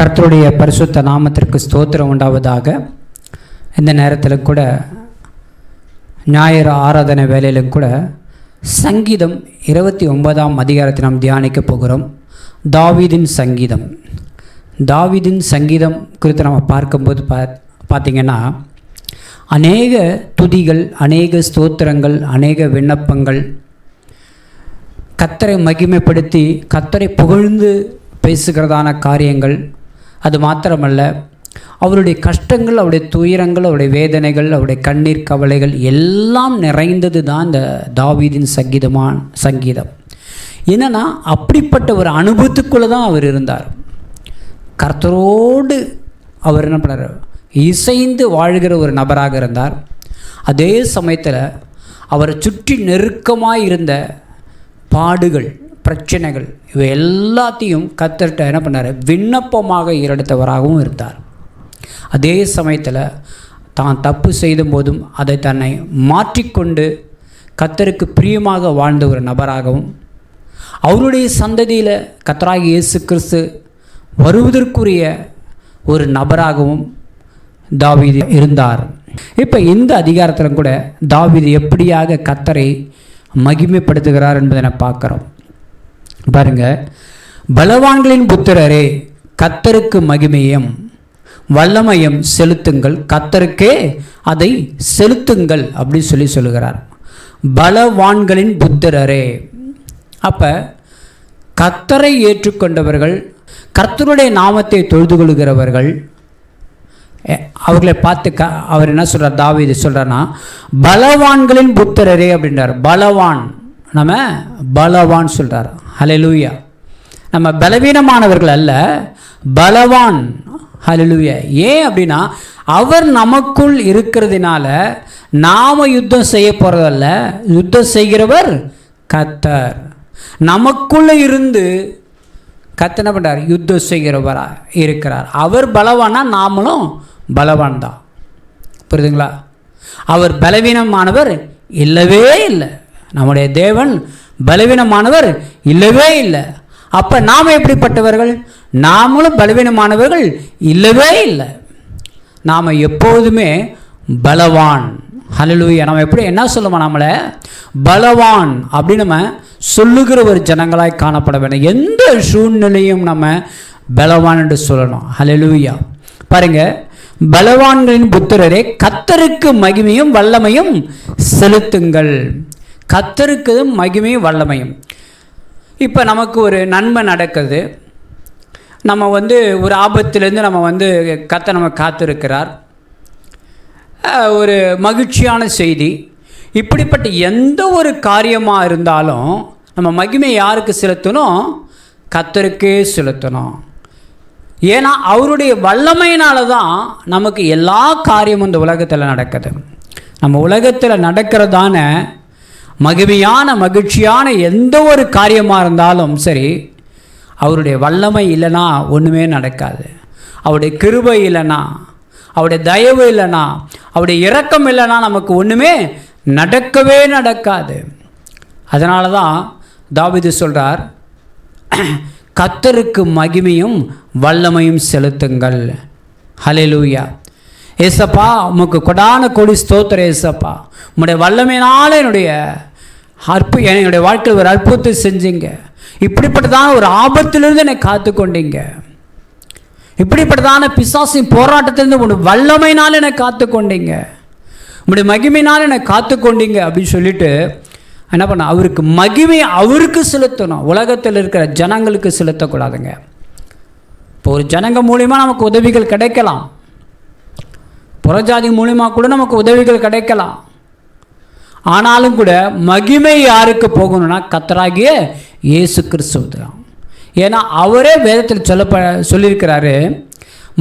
கர்த்தருடைய பரிசுத்த நாமத்திற்கு ஸ்தோத்திரம் உண்டாவதாக. இந்த நேரத்தில் கூட ஞாயிறு ஆராதனை வேலையிலும் கூட சங்கீதம் 29ஆம் அதிகாரத்தை நாம் தியானிக்க போகிறோம். தாவீதின் சங்கீதம். தாவீதின் சங்கீதம் குறித்து நம்ம பார்க்கும்போது பார்த்திங்கன்னா அநேக துதிகள், அநேக ஸ்தோத்திரங்கள், அநேக விண்ணப்பங்கள், கர்த்தரை மகிமைப்படுத்தி கர்த்தரை புகழ்ந்து பேசுகிறதான காரியங்கள். அது மாத்திரமல்ல, அவருடைய கஷ்டங்கள், அவருடைய துயரங்கள், அவருடைய வேதனைகள், அவருடைய கண்ணீர் கவலைகள் எல்லாம் நிறைந்தது தான் இந்த தாவீதின் சங்கீதம். என்னென்னா, அப்படிப்பட்ட ஒரு அனுபவத்துக்குள்ளே தான் அவர் இருந்தார். கர்த்தரோடு அவர் என்ன பண்ணார், இசைந்து வாழ்கிற ஒரு நபராக இருந்தார். அதே சமயத்தில் அவரை சுற்றி நெருக்கமாக இருந்த பாடுகள், பிரச்சனைகள், இவை எல்லாத்தையும் கர்த்தர்கிட்ட என்ன பண்ணார், விண்ணப்பமாக ஏறெடுத்தவராகவும் இருந்தார். அதே சமயத்தில் தான் தப்பு செய்த போதும் அதை தன்னை மாற்றிக்கொண்டு கர்த்தருக்கு பிரியமாக வாழ்ந்த ஒரு நபராகவும், அவருடைய சந்ததியில் கர்த்தராகிய இயேசு கிறிஸ்து வருவதற்குரிய ஒரு நபராகவும் தாவீது இருந்தார். இப்போ இந்த அதிகாரத்தில் கூட தாவீது எப்படியாக கர்த்தரை மகிமைப்படுத்துகிறார் என்பதை நான் பார்க்குறோம். பாருங்க, பலவான்களின் புத்திரரே, கர்த்தருக்கு மகிமையும் வல்லமையும் செலுத்துங்கள், கர்த்தருக்கே அதை செலுத்துங்கள் அப்படின்னு சொல்லுகிறார். பலவான்களின் புத்திரரே. அப்போ கர்த்தரை ஏற்றுக்கொண்டவர்கள், கர்த்தருடைய நாமத்தை தொழுது கொள்கிறவர்கள், அவர்களை பார்த்து அவர் என்ன சொல்கிறார், தாவீது சொல்கிறார்னா பலவான்களின் புத்திரரே அப்படின்றார். பலவான், நம்ம பலவான் சொல்கிறார். ஹல்லேலூயா. நம்ம பலவீனமானவர்கள் அல்ல, பலவான். ஹல்லேலூயா. ஏன் அப்படின்னா, அவர் நமக்குள் இருக்கிறதுனால நாம் யுத்தம் செய்ய போகிறதல்ல, யுத்தம் செய்கிறவர் கர்த்தர். நமக்குள்ளே இருந்து கர்த்தர் என்ன பண்ணுறார், யுத்தம் செய்கிறவராக இருக்கிறார். அவர் பலவானா நாமளும் பலவான் தான். புரியுதுங்களா? அவர் பலவீனமானவர் இல்லவே இல்லை. நம்முடைய தேவன் பலவீனமானவர் இல்லவே இல்லை. அப்போ நாம் எப்படிப்பட்டவர்கள்? நாமளும் பலவீனமானவர்கள் இல்லவே இல்லை. நாம் எப்போதுமே பலவான். ஹல்லேலூயா. நம்ம எப்படி என்ன சொல்லுவோம், நம்மளை பலவான் அப்படின்னு நம்ம சொல்லுகிற ஒரு ஜனங்களாய் காணப்பட வேண்டும். எந்த சூழ்நிலையும் நம்ம பலவான் என்று சொல்லணும். ஹல்லேலூயா. பாருங்க, பலவான்களின் புத்திரரே, கர்த்தருக்கு மகிமையும் வல்லமையும் செலுத்துங்கள். கர்த்தருக்கு மகிமையும் வல்லமையும். இப்போ நமக்கு ஒரு நன்மை நடக்குது, நம்ம ஒரு ஆபத்துலேருந்து நம்ம கர்த்தர் நம்ம காத்திருக்கிறார், ஒரு மகிழ்ச்சியான செய்தி. இப்படிப்பட்ட எந்த ஒரு காரியமாக இருந்தாலும் நம்ம மகிமை யாருக்கு செலுத்தணும்? கர்த்தருக்கே செலுத்தணும். ஏன்னா அவருடைய வல்லமையினால தான் நமக்கு எல்லா காரியமும் இந்த உலகத்தில் நடக்குது. நம்ம உலகத்தில் நடக்கிறதான மகிமையான மகிழ்ச்சியான எந்த ஒரு காரியமாக இருந்தாலும் சரி, அவருடைய வல்லமை இல்லைன்னா ஒன்றுமே நடக்காது. அவருடைய கிருபை இல்லைன்னா, அவருடைய தயவு இல்லைன்னா, அவருடைய இரக்கம் இல்லைன்னா நமக்கு ஒன்றுமே நடக்கவே நடக்காது. அதனால தான் தாவீது சொல்கிறார், கர்த்தருக்கு மகிமையும் வல்லமையும் செலுத்துங்கள். ஹல்லேலூயா. ஏசப்பா, உமக்கு கொடான கோடி ஸ்தோத்திரம். ஏசப்பா, உம்முடைய வல்லமையினால் என்னுடைய வாழ்க்கையில் ஒரு அற்புதத்தை செஞ்சீங்க. இப்படிப்பட்டதான ஒரு ஆபத்திலிருந்து என்னை காத்து கொண்டீங்க. இப்படிப்பட்டதான பிசாசின் போராட்டத்திலிருந்து உங்களுடைய வல்லமையினால் என்னை காத்து கொண்டீங்க, உங்களுடைய மகிமையினால் என்னை காத்து கொண்டீங்க அப்படின்னு சொல்லிட்டு என்ன பண்ண, அவருக்கு மகிமையை அவருக்கு செலுத்தணும். உலகத்தில் இருக்கிற ஜனங்களுக்கு செலுத்தக்கூடாதுங்க. இப்போ ஒரு ஜனங்க மூலிமா நமக்கு உதவிகள் கிடைக்கலாம், புறஜாதி மூலிமா கூட நமக்கு உதவிகள் கிடைக்கலாம். ஆனாலும் கூட மகிமை யாருக்கு போகணும்னா கர்த்தராகிய இயேசு கிறிஸ்து தான். ஏன்னா அவரே வேதத்தில் சொல்லியிருக்கிறாரு,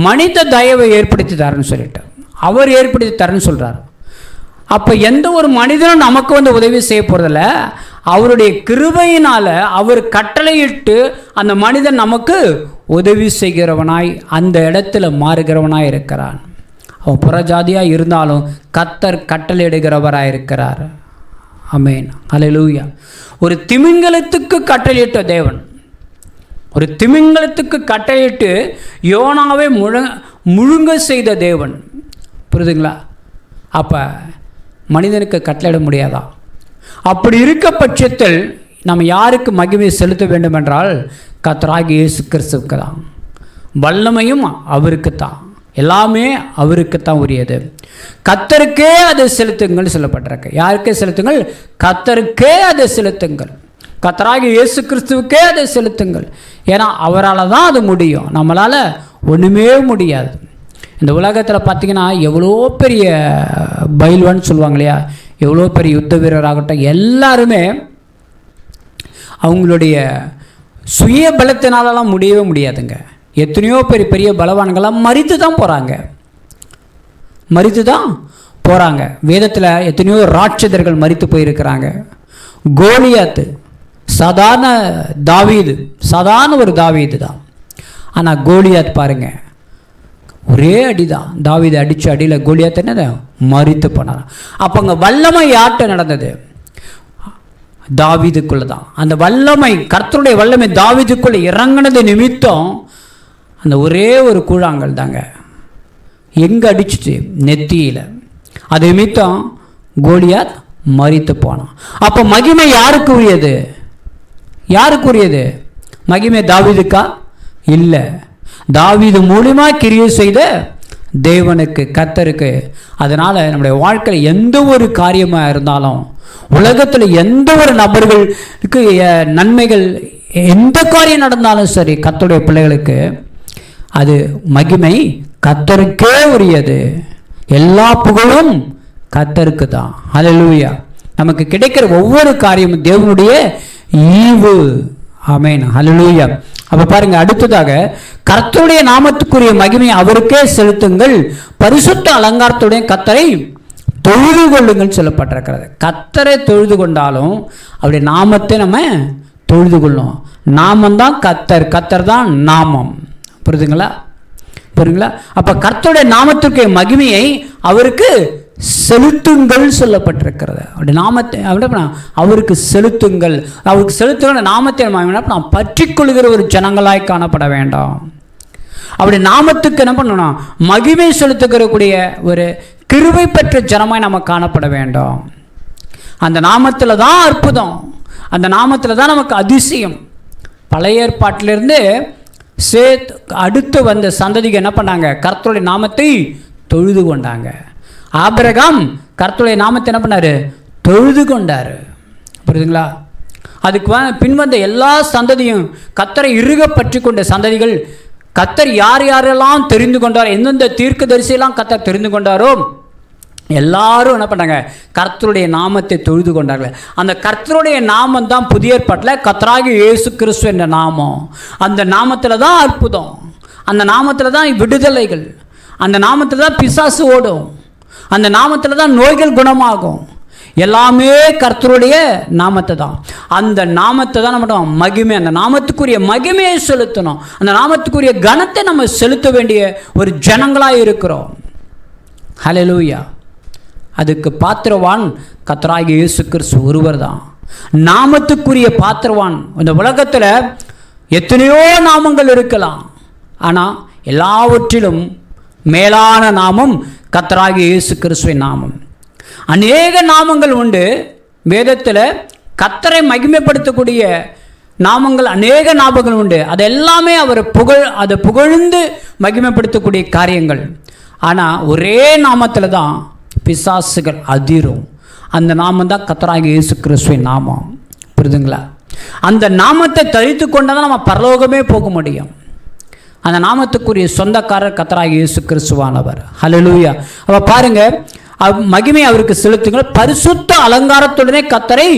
மனித தயவை ஏற்படுத்தி தரேன்னு சொல்லிட்டு அவர் ஏற்படுத்தி தரேன்னு சொல்கிறார். அப்போ எந்த ஒரு மனிதனும் நமக்கு உதவி செய்ய போகிறதில்ல, அவருடைய கிருபையினால் அவர் கட்டளையிட்டு அந்த மனிதன் நமக்கு உதவி செய்கிறவனாய் அந்த இடத்துல மாறுகிறவனாய் இருக்கிறான். அவன் புறஜாதியாக இருந்தாலும் கர்த்தர் கட்டளையிடுகிறவராக இருக்கிறார். ஆமென். ஹல்லேலூயா. ஒரு திமிங்கலத்துக்கு கட்டளையிட்ட தேவன், ஒரு திமிங்கலத்துக்கு கட்டளையிட்டு யோனாவை முழுங்க செய்த தேவன். புரியுதுங்களா? அப்போ மனிதனுக்கு கட்டளையிட முடியாதா? அப்படி இருக்க பட்சத்தில் நம்ம யாருக்கு மகிமை செலுத்த வேண்டும் என்றால் கர்த்தராகிய இயேசு கிறிஸ்துவுக்கு தான். வல்லமையும் அவருக்கு தான், எல்லாமே அவருக்கு தான் உரியது. கர்த்தருக்கே அதை செலுத்துங்கள் சொல்லப்பட்டிருக்கு. யாருக்கே செலுத்துங்கள்? கர்த்தருக்கே அதை செலுத்துங்கள். கர்த்தராகிய இயேசு கிறிஸ்துவுக்கே அதை செலுத்துங்கள். ஏன்னா அவரால் தான் அது முடியும், நம்மளால் ஒன்றுமே முடியாது. இந்த உலகத்தில் பார்த்திங்கன்னா எவ்வளோ பெரிய பைல்வான்னு சொல்லுவாங்க இல்லையா, எவ்வளோ பெரிய யுத்த வீரராகட்டும், எல்லாருமே அவங்களுடைய சுய பலத்தினாலலாம் முடியவே முடியாதுங்க. எத்தனையோ பெரிய பெரிய பலவான்கள்லாம் மரித்து தான் போகிறாங்க. வேதத்தில் எத்தனையோ ராட்சதர்கள் மரித்து போயிருக்கிறாங்க. கோலியாத்து சாதாரண ஒரு தாவீது தான். ஆனால் கோலியாத் பாருங்கள், ஒரே அடி தான், தாவீது அடித்த அடியில் கோலியாத் என்னது மரித்து போனார். அப்போ அங்கே வல்லமை யார்கிட்ட நடந்தது? தாவீதுக்குள்ளே தான். அந்த வல்லமை, கர்த்தருடைய வல்லமை தாவீதுக்குள்ளே இறங்கினது நிமித்தம் அந்த ஒரே ஒரு கூழாங்கல் தாங்க எங்கே அடிச்சிச்சு? நெத்தியில். அது நிமித்தம் கோலியாத் மரித்து போனான். அப்போ மகிமை யாருக்கு உரியது? மகிமை தாவீதுக்கா? இல்லை, தாவீது மூலமாக கிரியை செய்த தேவனுக்கு, கர்த்தருக்கு. அதனால் நம்முடைய வாழ்க்கையில் எந்த ஒரு காரியமாக இருந்தாலும், உலகத்தில் எந்த ஒரு நபர்களுக்கு நன்மைகள், எந்த காரியம் நடந்தாலும் சரி, கர்த்தருடைய பிள்ளைகளுக்கு அது மகிமை கர்த்தருக்கே உரியது. எல்லா புகழும் கர்த்தருக்கு தான். ஹல்லேலூயா. நமக்கு கிடைக்கிற ஒவ்வொரு காரியமும் தேவனுடைய ஈவு. ஆமென். ஹல்லேலூயா. அப்போ பாருங்க, அடுத்ததாக கர்த்தருடைய நாமத்துக்குரிய மகிமை அவருக்கே செலுத்துங்கள், பரிசுத்த அலங்காரத்துடைய கர்த்தரை தொழுது கொள்ளுங்கள் சொல்லப்பட்டிருக்கிறது. கர்த்தரை தொழுது கொண்டாலும் அவருடைய நாமத்தை நம்ம தொழுது கொள்ளும். நாமந்தான் கர்த்தர் தான் நாமம். புரியுதுங்களா? அப்போ கர்த்தருடைய நாமத்திற்கு மகிமையை அவருக்கு செலுத்துங்கள் சொல்லப்பட்டிருக்கிறது. அவருடைய நாமத்தை அவருக்கு செலுத்துங்கள். நாமத்தை நாம் பற்றி கொள்கிற ஒரு ஜனங்களாய் காணப்பட வேண்டாம். அவருடைய நாமத்துக்கு என்ன பண்ணணும்? மகிமை செலுத்துகிறக்கூடிய ஒரு கிருபை பெற்ற ஜனமாய் நம்ம காணப்பட வேண்டும். அந்த நாமத்தில் தான் அற்புதம், அந்த நாமத்தில் தான் நமக்கு அதிசயம். பழைய ஏற்பாட்டிலிருந்து அடுத்து வந்த சந்ததிக்கு என்ன பண்ணாங்க? கர்த்தருடைய நாமத்தை தொழுது கொண்டாங்க. ஆபிரகாம் கர்த்தருடைய நாமத்தை என்ன பண்ணார்? தொழுது கொண்டார். புரியுதுங்களா? அதுக்கு பின்வந்த எல்லா சந்ததியும் கர்த்தரை இறுக பற்றி கொண்ட சந்ததிகள், கர்த்தர் யாரெல்லாம் தெரிந்து கொண்டார், எந்தெந்த தீர்க்கதரிசியெல்லாம் கர்த்தர் தெரிந்து கொண்டாரோ எல்லாரும் என்ன பண்ணாங்க? கர்த்தருடைய நாமத்தை தொழுது கொண்டார்கள். அந்த கர்த்தருடைய நாமம் தான் புதிய ஏற்பாட்டில் கர்த்தராகிய இயேசு கிறிஸ்து என்ற நாமம். அந்த நாமத்தில் தான் அற்புதம், அந்த நாமத்தில் தான் விடுதலைகள், அந்த நாமத்தில் தான் பிசாசு ஓடும், அந்த நாமத்தில் தான் நோய்கள் குணமாகும். எல்லாமே கர்த்தருடைய நாமத்தை தான். அந்த நாமத்தை தான் நம்ம மகிமை, அந்த நாமத்துக்குரிய மகிமையை செலுத்தணும். அந்த நாமத்துக்குரிய கனத்தை நம்ம செலுத்த வேண்டிய ஒரு ஜனங்களாக இருக்கிறோம். ஹல்லேலூயா. அதுக்கு பாத்திரவான் கர்த்தராகிய இயேசு கிறிஸ்து ஒருவர் தான். நாமத்துக்குரிய பாத்திரவான். இந்த உலகத்தில் எத்தனையோ நாமங்கள் இருக்கலாம், ஆனால் எல்லாவற்றிலும் மேலான நாமம் கர்த்தராகிய இயேசு கிறிஸ்துவின் நாமம். அநேக நாமங்கள் உண்டு வேதத்தில். கர்த்தரை மகிமைப்படுத்தக்கூடிய நாமங்கள் அநேக நாமங்கள் உண்டு. அது எல்லாமே அதை புகழ்ந்து மகிமைப்படுத்தக்கூடிய காரியங்கள். ஆனால் ஒரே நாமத்தில் தான் பிசாசுகள் அதிரும். அந்த நாமம் தான் கர்த்தராகிய இயேசு கிறிஸ்துவின் நாமம். புரியுதுங்களா? அந்த நாமத்தை தரித்து கொண்டால் தான் நம்ம பரலோகமே போக முடியும். அந்த நாமத்துக்குரிய சொந்தக்காரர் கர்த்தராகிய இயேசு கிறிஸ்துவானவர். ஹல்லேலூயா. அப்போ பாருங்க, மகிமை அவருக்கு செலுத்துங்கள், பரிசுத்த அலங்காரத்துடனே கர்த்தரை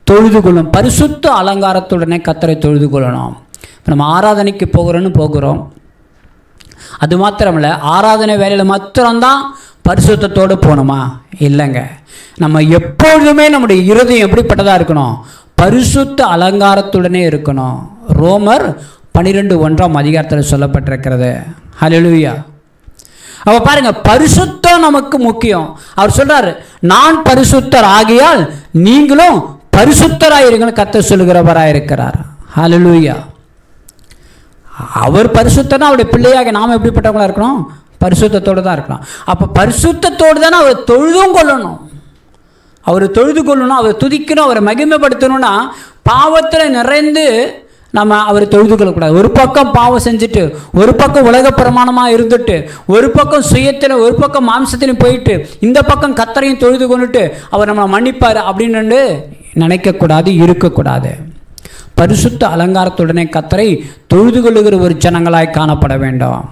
தொழுது கொள்ளும். பரிசுத்த அலங்காரத்துடனே கர்த்தரை தொழுது கொள்ளணும். நம்ம ஆராதனைக்கு போகிறோம். அது மாத்திரமில்லை, ஆராதனை வேலையில் மாத்திரம்தான் பரிசுத்தத்தோடு போகணுமா? இல்லைங்க. நம்ம எப்பொழுதுமே நம்முடைய இருதயம் எப்படிப்பட்டதாக இருக்கணும்? பரிசுத்த அலங்காரத்துடனே இருக்கணும். ரோமர் 12:1 சொல்லப்பட்டிருக்கிறது. ஹல்லேலூயா. அப்போ பாருங்க, பரிசுத்தம் நமக்கு முக்கியம். அவர் சொல்றாரு, நான் பரிசுத்தர் ஆகியால் நீங்களும் பரிசுத்தராயிருங்கள் கர்த்தர் சொல்லுகிறவராக இருக்கிறார். ஹல்லேலூயா. அவர் பரிசுத்தனா, அவருடைய பிள்ளையாக நாம் எப்படிப்பட்டவங்களா இருக்கணும்? பரிசுத்தத்தோடு தான் இருக்கணும். அப்போ பரிசுத்தத்தோடு தானே அவர் தொழுதும் கொள்ளணும். அவர் தொழுது கொள்ளணும், அவர் துதிக்கணும், அவரை மகிமைப்படுத்தணும்னா பாவத்தில் நிறைந்து நம்ம அவரை தொழுது கொள்ளக்கூடாது. ஒரு பக்கம் பாவம் செஞ்சுட்டு, ஒரு பக்கம் உலக பிரமாணமாக இருந்துட்டு, ஒரு பக்கம் சுயத்தில், ஒரு பக்கம் மாம்சத்திலையும் போயிட்டு, இந்த பக்கம் கர்த்தரையும் தொழுது கொண்டுட்டு அவர் நம்மளை மன்னிப்பார் அப்படின்னு நினைக்கக்கூடாது, இருக்கக்கூடாது. பரிசுத்த அலங்காரத்துடனே கர்த்தரை தொழுது கொள்ளுகிற ஒரு ஜனங்களாய் காணப்பட வேண்டும்.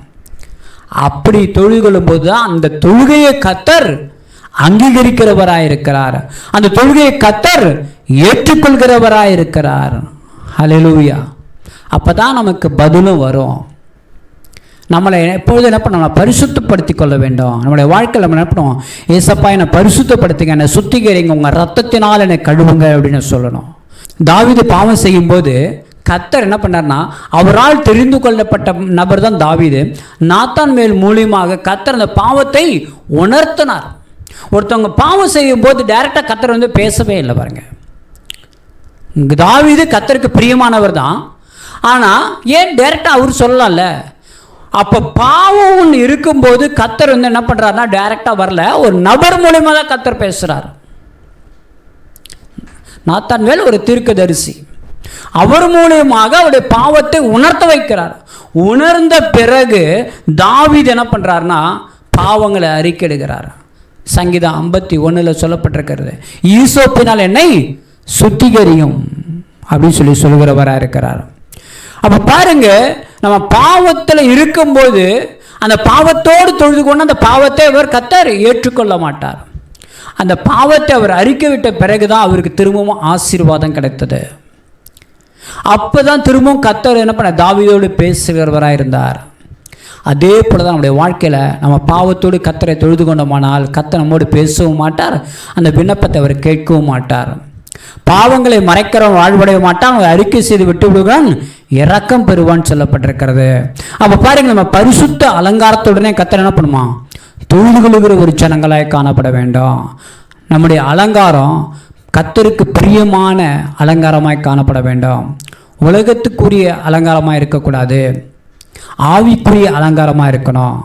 அப்படி தொழுது கொள்ளும்போது தான் அந்த தொழுகையை கர்த்தர் அங்கீகரிக்கிறவராயிருக்கிறார், அந்த தொழுகையை கர்த்தர் ஏற்றுக்கொள்கிறவராயிருக்கிறார். ஹல்லேலூயா. அப்போ தான் நமக்கு பதிலும் வரும். நம்மளை எப்பொழுதும் என்ன பண்ண, நம்மளை பரிசுத்தப்படுத்தி கொள்ள வேண்டும். நம்மளுடைய வாழ்க்கையில் நம்ம என்ன பண்ணுவோம்? ஏசப்பா என்னை பரிசுத்தப்படுத்துங்க, என்னை சுத்திகரிங்க, உங்கள் ரத்தத்தினால் என்னை கழுவுங்க அப்படின்னு சொல்லணும். தாவீது பாவம் செய்யும்போது கர்த்தர் என்ன பண்ணார்னா, அவரால் தெரிந்து கொள்ளப்பட்ட நபர் தான் தாவீது. நாத்தான் மேல் மூலியமாக கர்த்தர் அந்த பாவத்தை உணர்த்தினார். ஒருத்தவங்க பாவம் செய்யும் போது டைரெக்டாக கர்த்தர் பேசவே இல்லை பாருங்க. தாவீது கர்த்தருக்கு பிரியமானவர் தான், ஆனால் ஏன் டைரெக்டாக அவர் சொல்லலாம்ல? அப்போ பாவம் ஒன்று இருக்கும்போது கர்த்தர் என்ன பண்ணுறாருனா டைரெக்டாக வரல, ஒரு நபர் மூலியமாக தான் கர்த்தர் பேசுகிறார். நாத்தான் மேல் ஒரு தீர்க்கதரிசி, அவர் மூலியமாக அவருடைய பாவத்தை உணர்த்த வைக்கிறார். உணர்ந்த பிறகு தாவீது என்ன பண்ணுறாருனா பாவங்களை அறிக்கையிடுகிறார். சங்கீதம் 51 சொல்லப்பட்டிருக்கிறது, ஈசோப்பினால் என்னை சுத்திகரியும் அப்படின்னு சொல்லுகிறவராக இருக்கிறார். அப்போ பாருங்க, நம்ம பாவத்தில் இருக்கும்போது அந்த பாவத்தோடு தொழுது கொண்டு அந்த பாவத்தை அவர் கர்த்தர் ஏற்றுக்கொள்ள மாட்டார். அந்த பாவத்தை அவர் அறிக்கை விட்ட பிறகுதான் அவருக்கு திரும்பவும் ஆசீர்வாதம் கிடைத்தது. அப்போ தான் திரும்பவும் கர்த்தர் என்ன பண்ண, தாவீதோடு பேசுகிறவராக இருந்தார். அதே போல தான் நம்முடைய வாழ்க்கையில் நம்ம பாவத்தோடு கர்த்தரை தொழுது கொண்டோமானால் கர்த்தர் நம்மோடு பேசவும் மாட்டார், அந்த விண்ணப்பத்தை அவர் கேட்கவும் மாட்டார். பாவங்களை மறைக்கிறவன் வாழ்வடைய மாட்டான், அவன் அறிக்கை செய்து விட்டு விடுவான், இரக்கம் பெறுவான்னு சொல்லப்பட்டிருக்கிறது. அப்போ பாருங்க, நம்ம பரிசுத்த அலங்காரத்துடனே கர்த்தர் என்ன பண்ணுமா, தொழுது கொள்ளுகிற ஒரு ஜனங்களாய் காணப்பட வேண்டும். நம்முடைய அலங்காரம் கர்த்தருக்கு பிரியமான அலங்காரமாய் காணப்பட வேண்டும். உலகத்துக்குரிய அலங்காரமாக இருக்கக்கூடாது, ஆவிக்குரிய அலங்காரமாக இருக்கணும்.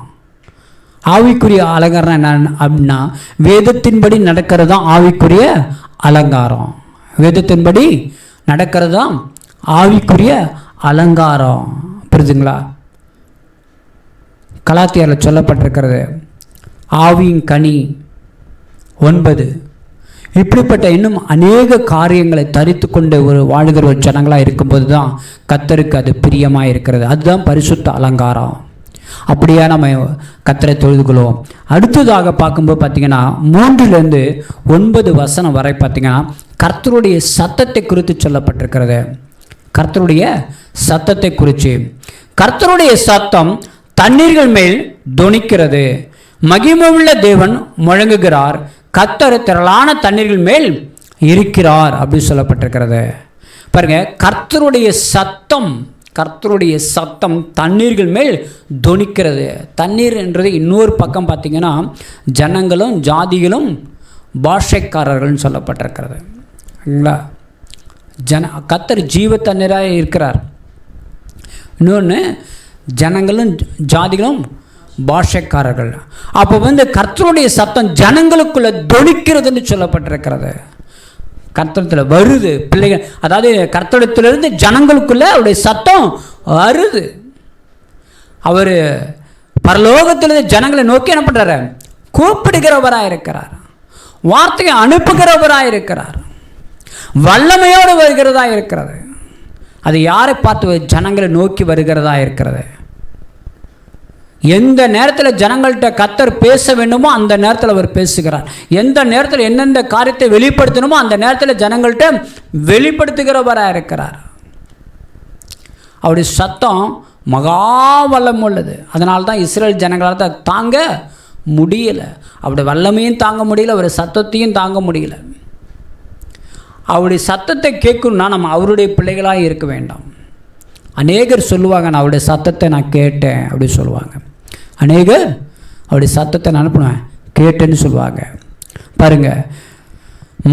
ஆவிக்குரிய அலங்காரம் என்ன அப்படின்னா, வேதத்தின்படி நடக்கிறது தான் ஆவிக்குரிய அலங்காரம். வேதத்தின்படி நடக்கிறது தான் ஆவிக்குரிய அலங்காரம். புரிஞ்சுங்களா? கலாத்தியரில் சொல்லப்பட்டிருக்கிறது, ஆவியின் கனி 9. இப்படிப்பட்ட இன்னும் அநேக காரியங்களை தரித்து கொண்டு ஒரு வாழ்கிற ஒரு ஜனங்களாக இருக்கும்போது தான் கர்த்தருக்கு அது பிரியமாக இருக்கிறது. அதுதான் பரிசுத்த அலங்காரம். அப்படியே நம்ம கர்த்தரை தொழுது கொள்வோம். அடுத்ததாக பார்க்கும்போது பார்த்தீங்கன்னா 3-9 வரை பார்த்தீங்கன்னா கர்த்தருடைய சத்தத்தை குறித்து சொல்லப்பட்டிருக்கிறது. கர்த்தருடைய சத்தத்தை குறித்து, கர்த்தருடைய சத்தம் தண்ணீர்கள் மேல் தொனிக்கிறது, மகிமையுள்ள தேவன் முழங்குகிறார், கர்த்தர் திரளான தண்ணீர்கள் மேல் இருக்கிறார் அப்படி சொல்லப்பட்டிருக்கிறது. பாருங்க, கர்த்தருடைய சத்தம் தண்ணீர்கள் மேல் தொனிக்கிறது. தண்ணீர் என்றது இன்னொரு பக்கம் பார்த்தீங்கன்னா ஜனங்களும் ஜாதிகளும் பாஷைக்காரர்கள் சொல்லப்பட்டிருக்கிறது. சரிங்களா? கர்த்தர் ஜீவ தண்ணீராக இருக்கிறார். இன்னொன்று ஜனங்களும் ஜாதிகளும் பாஷைக்காரர்கள். அப்போ கர்த்தருடைய சத்தம் ஜனங்களுக்குள்ள தொனிக்கிறதுன்னு சொல்லப்பட்டிருக்கிறது. கர்த்தரத்தில் வருது பிள்ளைகள், அதாவது கர்த்தரத்திலிருந்து ஜனங்களுக்குள்ள அவருடைய சத்தம் வருது. அவர் பரலோகத்திலிருந்து ஜனங்களை நோக்கி என்ன பண்ணுறாரு, கூப்பிடுகிறவராக இருக்கிறார், வார்த்தையை அனுப்புகிறவராக இருக்கிறார், வல்லமையோடு வருகிறதா இருக்கிறது. அது யாரை பார்த்து, ஜனங்களை நோக்கி வருகிறதா இருக்கிறது. எந்த நேரத்தில் ஜனங்கள்கிட்ட கர்த்தர் பேச வேண்டுமோ அந்த நேரத்தில் அவர் பேசுகிறார். எந்த நேரத்தில் எந்தெந்த காரியத்தை வெளிப்படுத்தணுமோ அந்த நேரத்தில் ஜனங்கள்கிட்ட வெளிப்படுத்துகிறவராக இருக்கிறார். அவருடைய சத்தம் மகா வல்லம் உள்ளது. அதனால தான் இஸ்ரேல் ஜனங்களால் தாங்க முடியலை. அவருடைய வல்லமையும் தாங்க முடியல, அவருடைய சத்தத்தையும் தாங்க முடியல. அவருடைய சத்தத்தை கேட்கணும்னா நம்ம அவருடைய பிள்ளைகளாக இருக்க வேண்டாம். அநேகர் சொல்லுவாங்க, நான் அவருடைய சத்தத்தை நான் கேட்டேன் அப்படி சொல்லுவாங்க. அநேகர் அவருடைய சத்தத்தை நான் அனுப்புவேன் கேட்டேன்னு சொல்லுவாங்க. பாருங்க,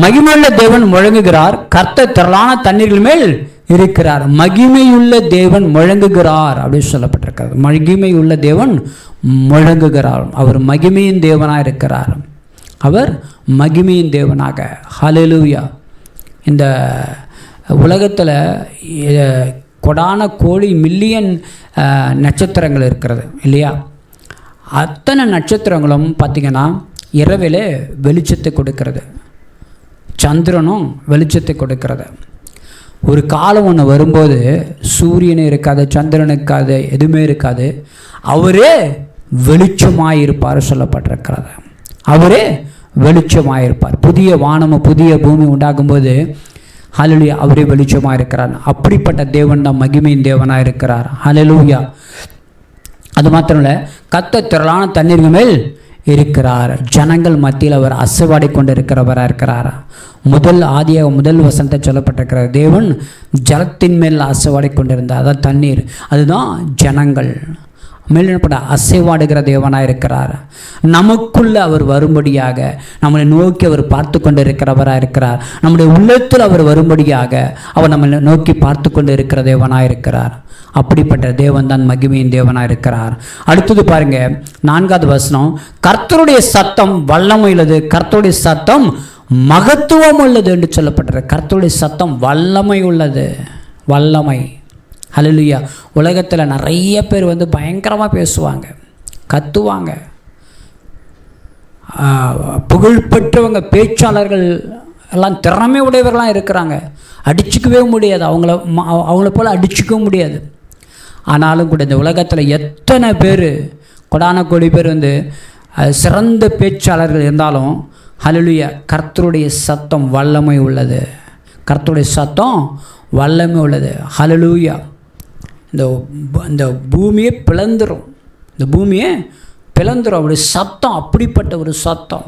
மகிமையுள்ள தேவன் முழங்குகிறார், கர்த்தர் திரளான தண்ணீர்கள் மேல் இருக்கிறார். மகிமையுள்ள தேவன் முழங்குகிறார் அப்படின்னு சொல்லப்பட்டிருக்கிறது. மகிமையுள்ள தேவன் முழங்குகிறார். அவர் மகிமையின் தேவனாக இருக்கிறார். அவர் மகிமையின் தேவனாக. ஹல்லேலூயா. இந்த உலகத்தில் கொடான கோடி மில்லியன் நட்சத்திரங்கள் இருக்கிறது இல்லையா? அத்தனை நட்சத்திரங்களும் பார்த்திங்கன்னா இரவிலே வெளிச்சத்தை கொடுக்கிறது. சந்திரனும் வெளிச்சத்தை கொடுக்கிறது. ஒரு காலம் ஒன்று வரும்போது சூரியனே இருக்காது, சந்திரன் இருக்காது, எதுவுமே இருக்காது. அவரே வெளிச்சமாயிருப்பார் சொல்லப்பட்டிருக்கிறது. அவரே வெளிச்சமாயிருப்பார். புதிய வானமும் புதிய பூமி உண்டாகும்போது ஹல்லேலூயா அவரே வெளிச்சமாக இருக்கிறார். அப்படிப்பட்ட தேவன் தான் மகிமையின் தேவனாக இருக்கிறார். ஹல்லேலூயா. அது மாத்திரம் இல்லை, கர்த்தர் திரளான தண்ணீர்கள் மேல் இருக்கிறார். ஜனங்கள் மத்தியில் அவர் அசைவாடி கொண்டு இருக்கிறவராக இருக்கிறார். முதல் வசனத்தை சொல்லப்பட்டிருக்கிறார். தேவன் ஜலத்தின் மேல் அசைவாடி கொண்டிருந்தார். அதான் தண்ணீர், அதுதான் ஜனங்கள் மேலிடப்பட அசைவாடுகிற தேவனாக இருக்கிறார். நமக்குள்ளே அவர் வரும்படியாக நம்மளை நோக்கி அவர் பார்த்து கொண்டு இருக்கிறவராக இருக்கிறார். நம்முடைய உள்ளத்தில் அவர் வரும்படியாக அவர் நம்மளை நோக்கி பார்த்து கொண்டு இருக்கிற தேவனாக இருக்கிறார். அப்படிப்பட்ட தேவன் தான் மகிமையின் தேவனாக இருக்கிறார். அடுத்தது பாருங்க, 4வது வசனம். கர்த்தருடைய சத்தம் வல்லமை உள்ளது, கர்த்தருடைய சத்தம் மகத்துவம் உள்ளது என்று சொல்லப்பட்டிருக்கு. கர்த்தருடைய சத்தம் வல்லமை உள்ளது. வல்லமை. ஹல்லேலூயா. உலகத்தில் நிறைய பேர் பயங்கரமாக பேசுவாங்க, கத்துவாங்க. புகழ்பெற்றவங்க பேச்சாளர்கள் எல்லாம் திறமை உடையவர்களாக இருக்கிறாங்க. அடிச்சுக்கவே முடியாது, அவங்கள போல் அடிச்சுக்கவும் முடியாது. ஆனாலும் கூட இந்த உலகத்தில் எத்தனை பேர், கொடான கோடி பேர் சிறந்த பேச்சாளர்கள் இருந்தாலும் ஹல்லேலூயா கர்த்தருடைய சத்தம் வல்லமை உள்ளது. கர்த்தருடைய சத்தம் வல்லமை உள்ளது. ஹல்லேலூயா. இந்த பூமியை பிளந்துரும். இந்த பூமியை பிளந்துரும் அவருடைய சத்தம். அப்படிப்பட்ட ஒரு சத்தம்.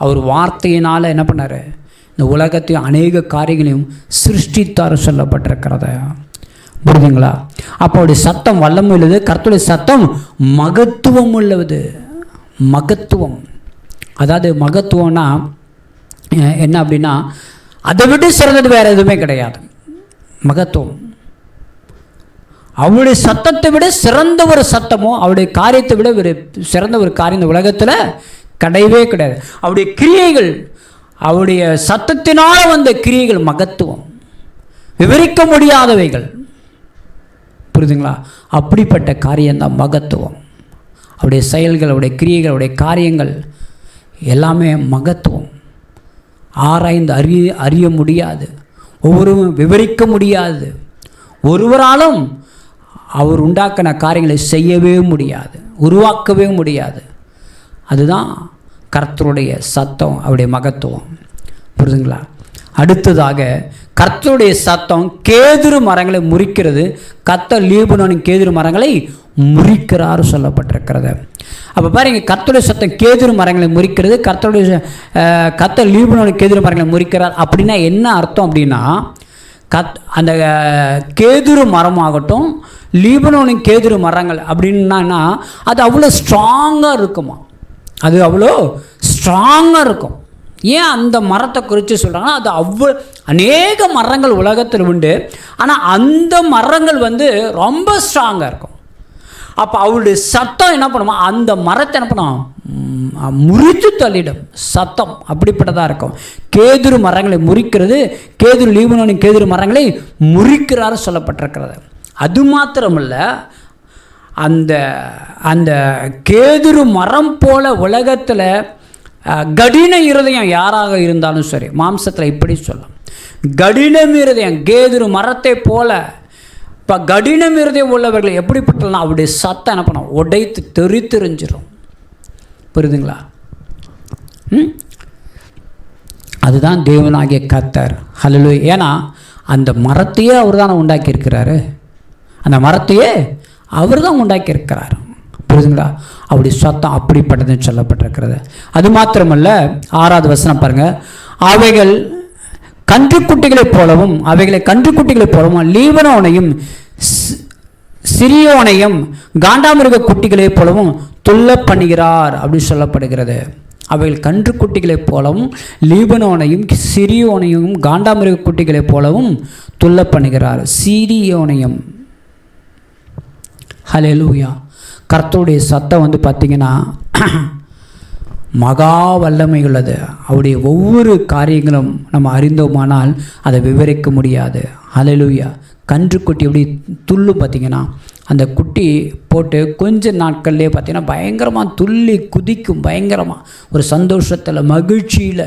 அவர் வார்த்தையினால் என்ன பண்ணார்? இந்த உலகத்தையும் அநேக காரியங்களையும் சிருஷ்டித்தார் சொல்லப்பட்டிருக்கிறது. புரியுதுங்களா? அப்போ அவருடைய சத்தம் வல்லமை உள்ளது. கர்த்தருடைய சத்தம் மகத்துவம் உள்ளது. மகத்துவம், அதாவது மகத்துவம்னா என்ன அப்படின்னா, அதை விட சிறந்தது வேறு எதுவுமே கிடையாது. மகத்துவம் அவருடைய சத்தத்தை விட சிறந்த ஒரு சத்தமோ, அவருடைய காரியத்தை விட ஒரு சிறந்த ஒரு காரியம் இந்த உலகத்தில் கிடையவே கிடையாது. அவருடைய கிரியைகள், அவருடைய சத்தத்தினால் வந்த கிரியைகள் மகத்துவம், விவரிக்க முடியாதவைகள். புரியுதுங்களா? அப்படிப்பட்ட காரியம்தான் மகத்துவம். அவருடைய செயல்கள், அவருடைய கிரியைகள், அவருடைய காரியங்கள் எல்லாமே மகத்துவம். ஆராய்ந்து அறிய முடியாது, ஒவ்வொருவரும் விவரிக்க முடியாது. ஒருவராலும் அவர் உண்டாக்கின காரியங்களை செய்யவே முடியாது, உருவாக்கவே முடியாது. அதுதான் கர்த்தருடைய சத்தம், அவருடைய மகத்துவம். புரியுதுங்களா? அடுத்ததாக கர்த்தருடைய சத்தம் கேதுரு மரங்களை முறிக்கிறது. கர்த்தர் லீபனோனின் கேதுரு மரங்களை முறிக்கிறார் சொல்லப்பட்டிருக்கிறது. அப்போ பாருங்க, கர்த்தருடைய சத்தம் கேதுரு மரங்களை முறிக்கிறது. கர்த்தர் லீபனோனின் கேதுரு மரங்களை முறிக்கிறார். அப்படின்னா என்ன அர்த்தம் அப்படின்னா, அந்த கேதுரு மரமாகட்டும், லீபனோனின் கேதுரு மரங்கள் அப்படின்னா அது அவ்வளோ ஸ்ட்ராங்காக இருக்குமா? அது அவ்வளோ ஸ்ட்ராங்காக இருக்கும். ஏன் அந்த மரத்தை குறித்து சொல்கிறாங்கன்னா, அது அவ்வளோ அநேக மரங்கள் உலகத்தில் உண்டு. ஆனால் அந்த மரங்கள் ரொம்ப ஸ்ட்ராங்காக இருக்கும். அப்போ அவருடைய சத்தம் என்ன பண்ணுமா? அந்த மரத்தை என்ன பண்ணும்? முறித்து தள்ளிடும். சத்தம் அப்படிப்பட்டதாக இருக்கும். கேதுரு மரங்களை முறிக்கிறது. கேதுரு லீபனோனின் கேதுரு மரங்களை முறிக்கிறாரு சொல்லப்பட்டிருக்கிறது. அது மாத்திரமல்ல, அந்த அந்த கேதுரு மரம் போல உலகத்தில் கடின இருதயம் யாராக இருந்தாலும் சரி, மாம்சத்தில் இப்படி சொல்லலாம், கடினம் இருதயம் கேதுரு மரத்தை போல. இப்போ கடினம் இருதயம் உள்ளவர்கள் எப்படிப்பட்டலாம்? அவருடைய சத்தம் என்ன பண்ணும்? உடைத்து தெரிஞ்சிடும். புரியுதுங்களா? அதுதான் தேவனாகிய கர்த்தர். ஹல்லேலூயா. ஏன்னா அந்த மரத்தையே அவர் தானே உண்டாக்கியிருக்கிறாரு. அந்த மரத்தையே அவர் தான் உண்டாக்கியிருக்கிறார். புரியுதுங்களா? அவருடைய சத்தம் அப்படிப்பட்டதுன்னு சொல்லப்பட்டிருக்கிறது. அது மாத்திரமல்ல, 6வது வசனம் பாருங்கள். அவைகளை கன்றுக்குட்டிகளைப் போலவும் லீபனோனையும் சிரியோனையும் காண்டாமிருக குட்டிகளைப் போலவும் துள்ள பண்ணுகிறார் அப்படின்னு சொல்லப்படுகிறது. அவைகள் கன்றுக்குட்டிகளைப் போலவும் லீபனோனையும் சிரியோனையும் காண்டாமிருக குட்டிகளைப் போலவும் துள்ள பண்ணுகிறார். சீரியோனையும். ஹல்லேலூயா. கர்த்தருடைய சத்தம் பார்த்திங்கன்னா மகா வல்லமை உள்ளது. அவருடைய ஒவ்வொரு காரியங்களும் நம்ம அறிந்தோமானால் அதை விவரிக்க முடியாது. ஹல்லேலூயா. கன்றுக்குட்டி எப்படி துள்ளும் பார்த்திங்கன்னா, அந்த குட்டி போட்டு கொஞ்ச நாட்கள்லேயே பார்த்திங்கன்னா பயங்கரமாக துள்ளி குதிக்கும். பயங்கரமாக ஒரு சந்தோஷத்தில் மகிழ்ச்சியில்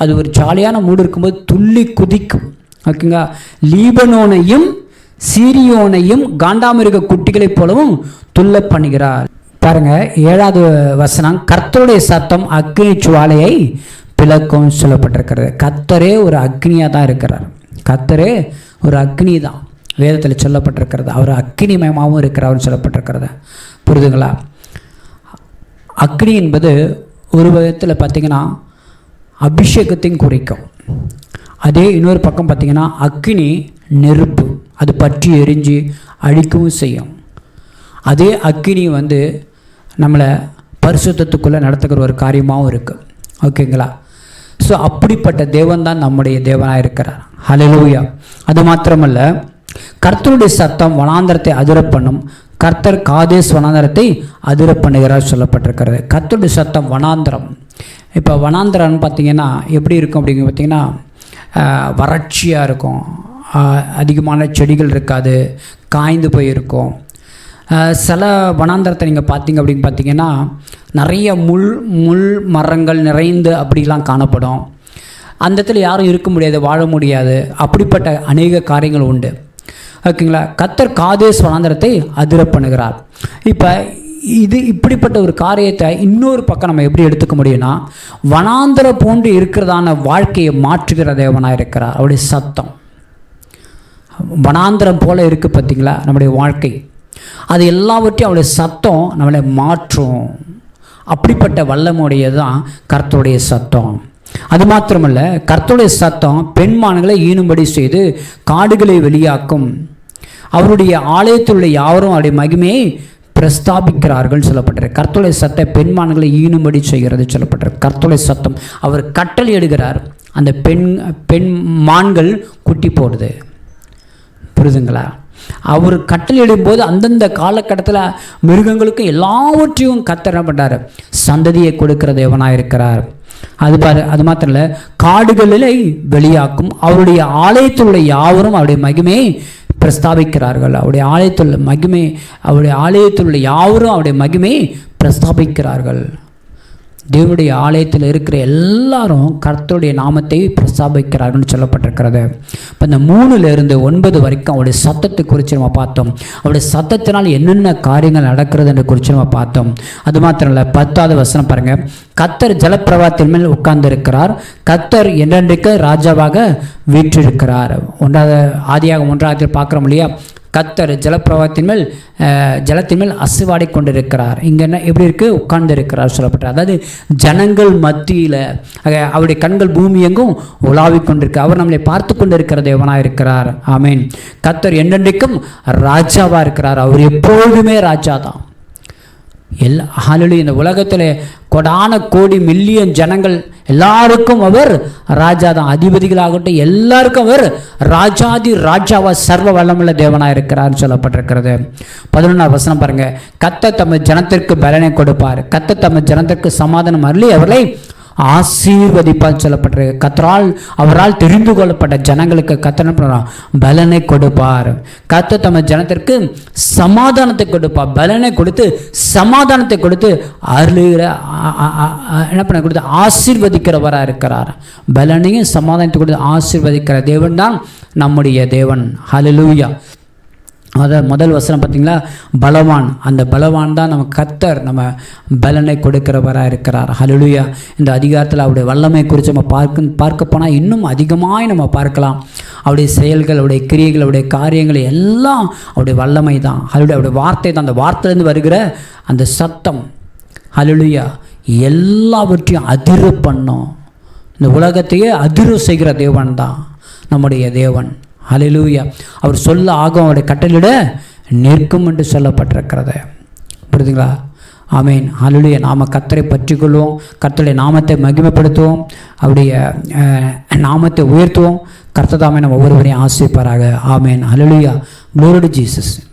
அது ஒரு ஜாலியான மூடு இருக்கும்போது துள்ளி குதிக்கும். ஓகேங்களா. லீபனோனையும் சீரியோனையும் காண்டாமிருக குட்டிகளைப் போலவும் துள்ள பண்ணுகிறார். பாருங்கள் 7வது வசனம், கர்த்தருடைய சத்தம் அக்னி ஜுவாலையை பிளக்கும் சொல்லப்பட்டிருக்கிறது. கர்த்தரே ஒரு அக்னியாக தான் இருக்கிறார். கர்த்தரே ஒரு அக்னி தான் வேதத்தில் சொல்லப்பட்டிருக்கிறது. அவர் அக்னிமயமாகவும் இருக்கிறார்னு சொல்லப்பட்டிருக்கிறது. புரிதுங்களா. அக்னி என்பது ஒரு விதத்தில் பார்த்திங்கன்னா அபிஷேகத்தையும் குறிக்கும். அதே இன்னொரு பக்கம் பார்த்திங்கன்னா அக்னி நெருப்பு, அது பற்றி எரிஞ்சு அழிக்கவும் செய்யும். அதே அக்னி நம்மளை பரிசுத்தத்துக்குள்ளே நடத்துகிற ஒரு காரியமாகவும் இருக்குது. ஓகேங்களா. ஸோ அப்படிப்பட்ட தேவன் தான் நம்முடைய தேவனாக இருக்கிறார். ஹல்லேலூயா. அது மாத்திரமல்ல, கர்த்தருடைய சத்தம் வனாந்தரத்தை அதிர பண்ணும். கர்த்தர் காதேஸ் வனாந்தரத்தை அதிர பண்ணுகிறார் சொல்லப்பட்டிருக்கிறது. கர்த்தருடைய சத்தம் வனாந்தரம். இப்போ வனாந்தரம்னு பார்த்திங்கன்னா எப்படி இருக்கும் அப்படிங்க பார்த்திங்கன்னா வறட்சியாக இருக்கும். அதிகமான செடிகள் இருக்காது, காய்ந்து போயிருக்கும். சில வனாந்தரத்தை நீங்கள் பார்த்தீங்க அப்படின்னு பார்த்தீங்கன்னா நிறைய முள் மரங்கள் நிறைந்து அப்படிலாம் காணப்படும். அந்த இடத்துல யாரும் இருக்க முடியாது, வாழ முடியாது. அப்படிப்பட்ட அநேக காரியங்கள் உண்டு. ஓகேங்களா. கர்த்தர் காதேஸ் வனாந்தரத்தை அதிர பண்ணுகிறார். இப்போ இப்படிப்பட்ட ஒரு காரியத்தை இன்னொரு பக்கம் நம்ம எப்படி எடுத்துக்க முடியும்னா, வனாந்தரம் போன்று இருக்கிறதான வாழ்க்கையை மாற்றுகிற தேவனாக இருக்கிறார். அவருடைய சத்தம் வனாந்தரம் போல் இருக்குது பார்த்திங்களா நம்முடைய வாழ்க்கை. அது எல்லாவற்றையும் அவருடைய சத்தம் நம்மளை மாற்றும். அப்படிப்பட்ட வல்லமுடையது தான் கர்த்தருடைய சத்தம். அது மாத்திரமல்ல, கர்த்தருடைய சத்தம் பெண்மான்களை ஈனும்படி செய்து காடுகளை வெளியாக்கும். அவருடைய ஆலயத்தில் உள்ள யாவரும் அவருடைய மகிமையை பிரஸ்தாபிக்கிறார்கள் சொல்லப்பட்டிருக்கு. கர்த்தருடைய சத்தம் பெண்மான்களை ஈனும்படி செய்கிறது சொல்லப்பட்டிருக்கு. கர்த்தருடைய சத்தம் அவர் கட்டளை எடுக்கிறார், அந்த பெண் மான்கள் குட்டி போடுது. புரிதுங்களா. அவர் கட்டளையிடும் போது அந்தந்த காலகட்டத்தில் மிருகங்களுக்கு எல்லாவற்றையும் கர்த்தர் என்ன பண்ணுறாரு, சந்ததியை கொடுக்கிற தேவனாக இருக்கிறார். அது மாத்திரம் இல்லை, காடுகளிலே வெளியாக்கும். அவருடைய ஆலயத்தில் உள்ள யாவரும் அவருடைய மகிமையை பிரஸ்தாபிக்கிறார்கள். அவருடைய ஆலயத்தில் உள்ள யாவரும் அவருடைய மகிமையை பிரஸ்தாபிக்கிறார்கள். தேவனுடைய ஆலயத்தில் இருக்கிற எல்லாரும் கர்த்தருடைய நாமத்தை பிரஸ்தாபிக்கிறார்கள்னு சொல்லப்பட்டிருக்கிறது. இப்போ இந்த 3லிருந்து 9 வரைக்கும் அவருடைய சத்தத்தை குறித்து நம்ம பார்த்தோம். அவருடைய சத்தத்தினால் என்னென்ன காரியங்கள் நடக்கிறது என்று குறித்து நம்ம பார்த்தோம். அது மாத்திரம் இல்லை, 10வது வசனம் பாருங்கள். கர்த்தர் ஜலப்பிரவாகத்தின் மேல் உட்கார்ந்து இருக்கிறார். கர்த்தர் என்றென்றைக்கு ராஜாவாக வீற்றிருக்கிறார். ஆதியாகமம் 1 பார்க்குறோம் இல்லையா. கர்த்தர் ஜலப்பிரவாகத்தின் மேல் அசைவாடி கொண்டிருக்கிறார். இங்கே என்ன எப்படி இருக்குது, உட்கார்ந்து இருக்கிறார் சொல்லப்பட்டார். அதாவது ஜனங்கள் மத்தியில் அவருடைய கண்கள் பூமி எங்கும் உலாவிக் கொண்டிருக்கு. அவர் நம்மளை பார்த்து கொண்டு இருக்கிற தேவனாக இருக்கிறார். ஆமீன். கர்த்தர் என்றென்றைக்கும் ராஜாவாக இருக்கிறார். அவர் எப்பொழுதுமே ராஜா தான். ஹல்லேலூயா. இந்த உலகத்தில் கோடான கோடி மில்லியன் ஜனங்கள் எல்லாருக்கும் அவர் ராஜா தான். அதிபதிகளாகட்டும் எல்லாருக்கும் அவர் ராஜாதி ராஜாவா சர்வ வல்லமுள்ள தேவனாக இருக்கிறார் சொல்லப்பட்டிருக்கிறது. 11வது வசனம் பாருங்க. கர்த்தர் தமது ஜனத்திற்கு பலனை கொடுப்பார். கர்த்தர் தமது ஜனத்திற்கு சமாதானம் அருளி அவர்களை ஆசீர்வதிப்பார் சொல்லப்பட்டிருக்கு. அவரால் தெரிந்து கொள்ளப்பட்ட ஜனங்களுக்கு கர்த்தர் பலனை கொடுப்பார். கர்த்தர் தமது ஜனத்திற்கு சமாதானத்தை கொடுப்பார். பலனை கொடுத்து சமாதானத்தை கொடுத்து அருளுகிற என்ன பண்ண கொடுத்து ஆசீர்வதிக்கிறவராக இருக்கிறார். பலனையும் சமாதானத்தை கொடுத்து ஆசீர்வதிக்கிற தேவன் தான் நம்முடைய தேவன். ஹல்லேலூயா. அதான் முதல் வசனம் பார்த்தீங்களா, பலவான். அந்த பலவான் தான் நம்ம கர்த்தர் நம்ம பலனை கொடுக்கிறவராக இருக்கிறார். ஹல்லேலூயா. இந்த அதிகாரத்தில் அவருடைய வல்லமை குறித்து நம்ம பார்க்க போனால் இன்னும் அதிகமாக நம்ம பார்க்கலாம். அவருடைய செயல்கள், அவருடைய கிரியைகள், அவருடைய காரியங்கள் எல்லாம் அவருடைய வல்லமை தான். அவருடைய வார்த்தை தான். அந்த வார்த்தையிலேருந்து வருகிற அந்த சத்தம் ஹல்லேலூயா எல்லாவற்றையும் அதிர பண்ணும். இந்த உலகத்தையே அதிர செய்கிற தேவன் தான் நம்முடைய தேவன். ஹல்லேலூயா. அவர் சொல்ல ஆகும், அவருடைய கட்டளையிட நிற்கும் என்று சொல்லப்பட்டிருக்கிறது. புரியுதுங்களா. ஆமேன். ஹல்லேலூயா. நாம கர்த்தரை பற்றிக்கொள்வோம், கர்த்தருடைய நாமத்தை மகிமைப்படுத்துவோம், அவருடைய நாமத்தை உயர்த்துவோம். கர்த்தர் தாமே நம்ம ஒவ்வொருவரையும் ஆசீர்வதிப்பாராக. ஆமேன். ஹல்லேலூயா. Glory to Jesus.